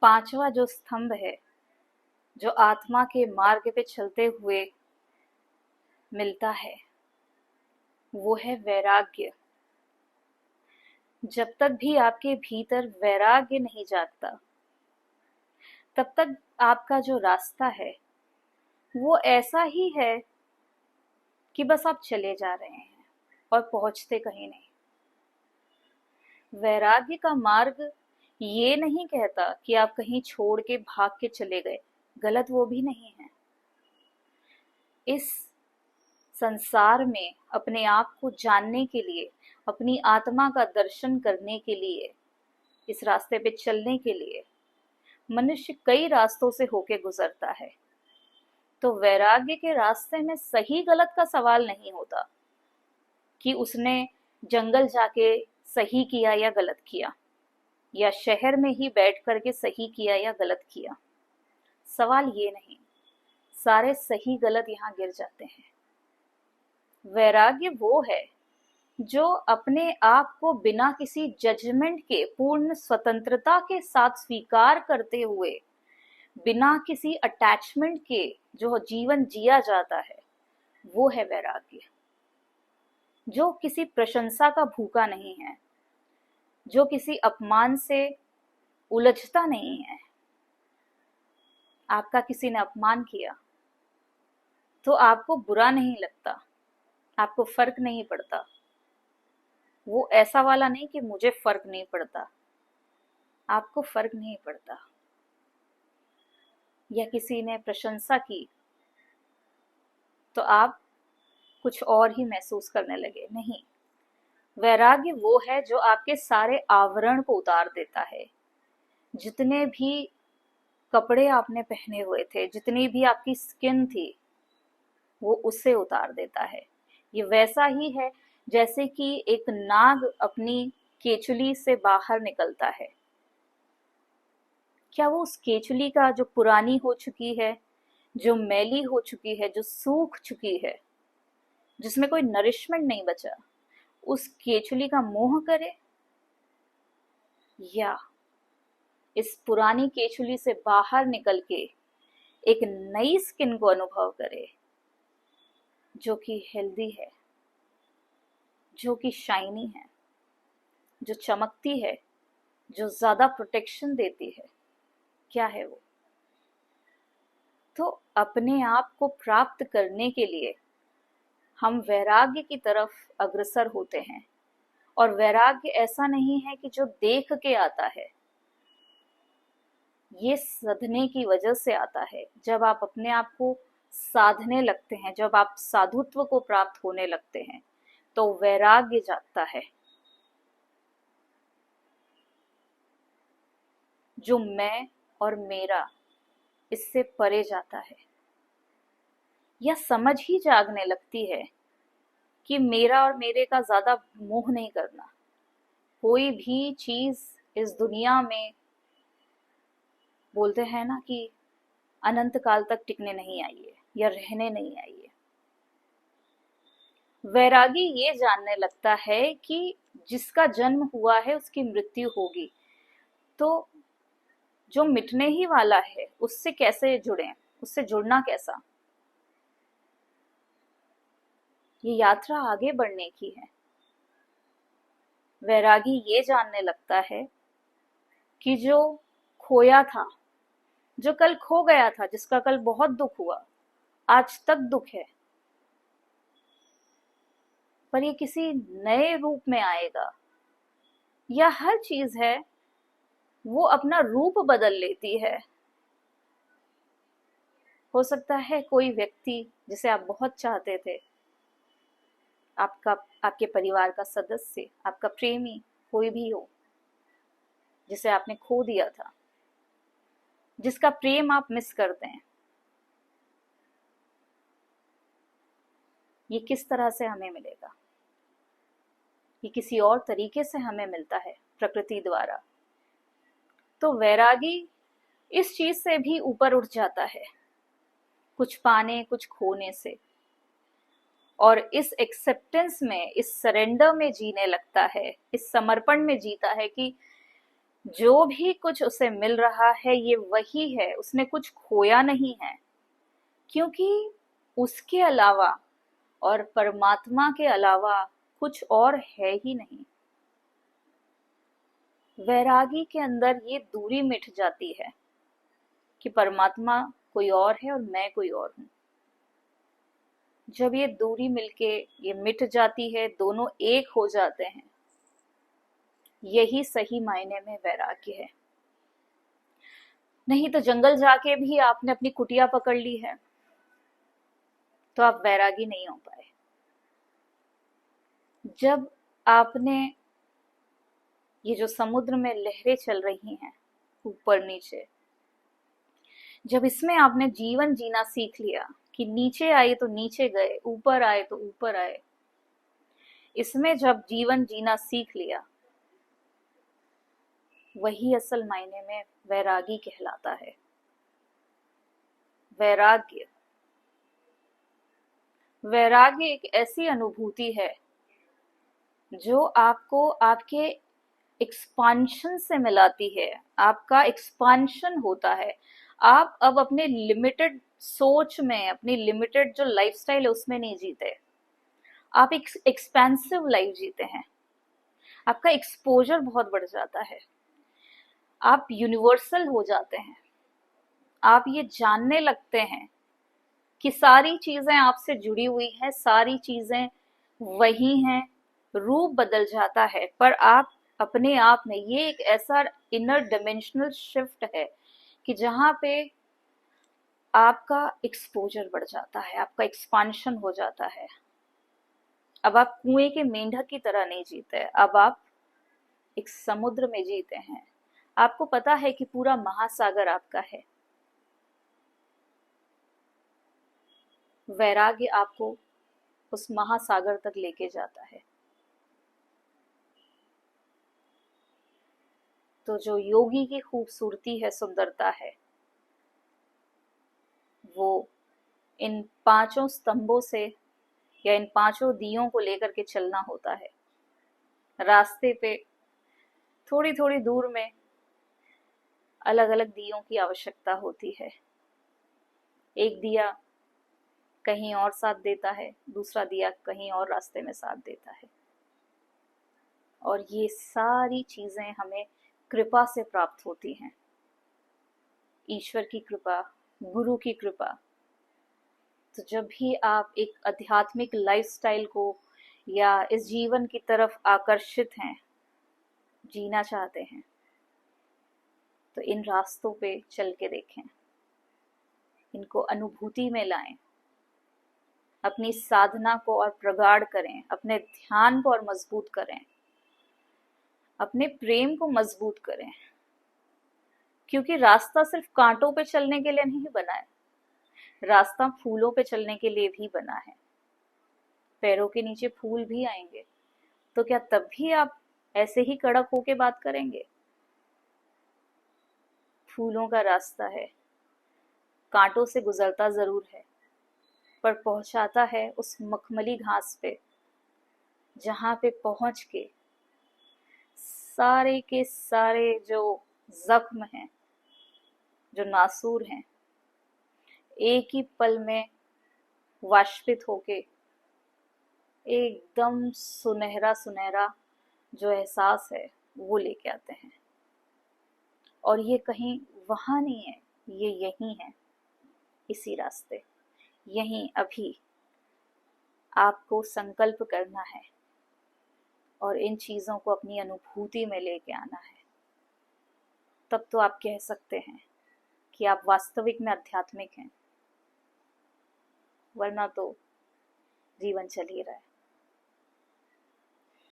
पांचवा जो स्तंभ है, जो आत्मा के मार्ग पे चलते हुए मिलता है, वो है वैराग्य। जब तक भी आपके भीतर वैराग्य नहीं जागता, तब तक आपका जो रास्ता है वो ऐसा ही है कि बस आप चले जा रहे हैं और पहुंचते कहीं नहीं। वैराग्य का मार्ग ये नहीं कहता कि आप कहीं छोड़ के भाग के चले गए, गलत वो भी नहीं है। इस संसार में अपने आप को जानने के लिए, अपनी आत्मा का दर्शन करने के लिए, इस रास्ते पे चलने के लिए मनुष्य कई रास्तों से होके गुजरता है। तो वैराग्य के रास्ते में सही गलत का सवाल नहीं होता कि उसने जंगल जाके सही किया या गलत किया, या शहर में ही बैठ करके सही किया या गलत किया। सवाल ये नहीं, सारे सही गलत यहाँ गिर जाते हैं। वैराग्य वो है जो अपने आप को बिना किसी जजमेंट के पूर्ण स्वतंत्रता के साथ स्वीकार करते हुए, बिना किसी अटैचमेंट के जो जीवन जिया जाता है, वो है वैराग्य। जो किसी प्रशंसा का भूखा नहीं है, जो किसी अपमान से उलझता नहीं है। आपका किसी ने अपमान किया तो आपको बुरा नहीं लगता, आपको फर्क नहीं पड़ता। वो ऐसा वाला नहीं कि मुझे फर्क नहीं पड़ता, आपको फर्क नहीं पड़ता। या किसी ने प्रशंसा की तो आप कुछ और ही महसूस करने लगे। नहीं, वैराग्य वो है जो आपके सारे आवरण को उतार देता है। जितने भी कपड़े आपने पहने हुए थे, जितनी भी आपकी स्किन थी, वो उससे उतार देता है। ये वैसा ही है जैसे कि एक नाग अपनी केचुली से बाहर निकलता है। क्या वो उस केचुली का जो पुरानी हो चुकी है, जो मैली हो चुकी है, जो सूख चुकी है, जिसमें कोई नरिशमेंट नहीं बचा, उस केचुली का मोह करे, या इस पुरानी केचुली से बाहर निकल के एक नई स्किन को अनुभव करे, जो कि हेल्दी है, जो कि शाइनी है, जो चमकती है, जो ज्यादा प्रोटेक्शन देती है। क्या है वो? तो अपने आप को प्राप्त करने के लिए हम वैराग्य की तरफ अग्रसर होते हैं। और वैराग्य ऐसा नहीं है कि जो देख के आता है, ये साधने की वजह से आता है। जब आप अपने आप को साधने लगते हैं, जब आप साधुत्व को प्राप्त होने लगते हैं, तो वैराग्य जागता है। जो मैं और मेरा, इससे परे जाता है। यह समझ ही जागने लगती है कि मेरा और मेरे का ज्यादा मोह नहीं करना। कोई भी चीज इस दुनिया में, बोलते हैं ना कि अनंत काल तक टिकने नहीं आई है या रहने नहीं आई है। वैरागी ये जानने लगता है कि जिसका जन्म हुआ है उसकी मृत्यु होगी, तो जो मिटने ही वाला है उससे कैसे जुड़ें, उससे जुड़ना कैसा। ये यात्रा आगे बढ़ने की है। वैरागी ये जानने लगता है कि जो खोया था, जो कल खो गया था, जिसका कल बहुत दुख हुआ, आज तक दुख है, पर ये किसी नए रूप में आएगा। या हर चीज है वो अपना रूप बदल लेती है। हो सकता है कोई व्यक्ति जिसे आप बहुत चाहते थे, आपका, आपके परिवार का सदस्य, आपका प्रेमी, कोई भी हो, जिसे आपने खो दिया था, जिसका प्रेम आप मिस करते हैं। ये किस तरह से हमें मिलेगा? ये किसी और तरीके से हमें मिलता है, प्रकृति द्वारा। तो वैरागी इस चीज से भी ऊपर उठ जाता है, कुछ पाने कुछ खोने से, और इस एक्सेप्टेंस में, इस सरेंडर में जीने लगता है, इस समर्पण में जीता है कि जो भी कुछ उसे मिल रहा है ये वही है, उसने कुछ खोया नहीं है, क्योंकि उसके अलावा और परमात्मा के अलावा कुछ और है ही नहीं। वैरागी के अंदर ये दूरी मिट जाती है कि परमात्मा कोई और है और मैं कोई और हूं। जब ये दूरी मिलके ये मिट जाती है, दोनों एक हो जाते हैं, यही सही मायने में वैराग्य है। नहीं तो जंगल जाके भी आपने अपनी कुटिया पकड़ ली है तो आप वैरागी नहीं हो पाए। जब आपने ये जो समुद्र में लहरें चल रही हैं ऊपर नीचे, जब इसमें आपने जीवन जीना सीख लिया कि नीचे आए तो नीचे गए, ऊपर आए तो ऊपर आए, इसमें जब जीवन जीना सीख लिया, वही असल मायने में वैरागी कहलाता है। वैराग्य वैराग्य एक ऐसी अनुभूति है जो आपको आपके एक्सपांशन से मिलाती है। आपका एक्सपांशन होता है। आप अब अपने लिमिटेड सोच में, अपनी लिमिटेड जो लाइफस्टाइल है उसमें नहीं जीते, आप एक एक्सपेंसिव लाइफ जीते हैं। आपका एक्सपोजर बहुत बढ़ जाता है, आप यूनिवर्सल हो जाते हैं। आप ये जानने लगते हैं कि सारी चीजें आपसे जुड़ी हुई हैं, सारी चीजें वही हैं। रूप बदल जाता है पर आप अपने आप में, ये एक ऐसा इनर डिमेंशनल शिफ्ट है कि जहां पे आपका एक्सपोजर बढ़ जाता है, आपका एक्सपांशन हो जाता है। अब आप कुएं के मेंढक की तरह नहीं जीते, अब आप एक समुद्र में जीते हैं। आपको पता है कि पूरा महासागर आपका है। वैराग्य आपको उस महासागर तक लेके जाता है। तो जो योगी की खूबसूरती है, सुंदरता है, वो इन पांचों स्तंभों से या इन पांचों दियों को लेकर के चलना होता है। रास्ते पे थोड़ी थोड़ी दूर में अलग अलग दियों की आवश्यकता होती है। एक दिया कहीं और साथ देता है, दूसरा दिया कहीं और रास्ते में साथ देता है। और ये सारी चीजें हमें कृपा से प्राप्त होती हैं। ईश्वर की कृपा, गुरु की कृपा। तो जब भी आप एक आध्यात्मिक लाइफस्टाइल को या इस जीवन की तरफ आकर्षित हैं, जीना चाहते हैं, तो इन रास्तों पे चल के देखें, इनको अनुभूति में लाएं, अपनी साधना को और प्रगाढ़ करें, अपने ध्यान को और मजबूत करें, अपने प्रेम को मजबूत करें। क्योंकि रास्ता सिर्फ कांटों पे चलने के लिए नहीं बना है, रास्ता फूलों पे चलने के लिए भी बना है। पैरों के नीचे फूल भी आएंगे, तो क्या तब भी आप ऐसे ही कड़क होके बात करेंगे? फूलों का रास्ता है, कांटों से गुजरता जरूर है, पर पहुंचाता है उस मखमली घास पे, जहां पे पहुंच के सारे के सारे जो जख्म हैं, जो नासूर हैं, एक ही पल में वाष्पित होके एकदम सुनहरा सुनहरा जो एहसास है वो लेके आते हैं। और ये कहीं वहां नहीं है, ये यहीं है, इसी रास्ते, यहीं अभी आपको संकल्प करना है और इन चीजों को अपनी अनुभूति में लेके आना है। तब तो आप कह सकते हैं कि आप वास्तविक में आध्यात्मिक हैं, वरना तो जीवन चल ही रहा है।